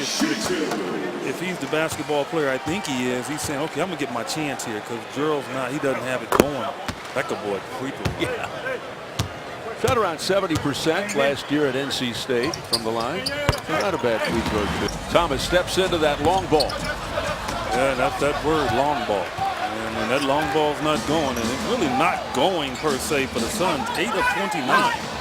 if he's the basketball player I think he is, he's saying, okay, I'm going to get my chance here because Gerald's not. He doesn't have it going. That could boy free throw. Yeah. Shot around 70% last year at NC State from the line. Not a bad free throw. Thomas steps into that long ball. Yeah, that's that word, long ball. And when that long ball's not going, and it's really not going per se for the Suns, 8 of 29.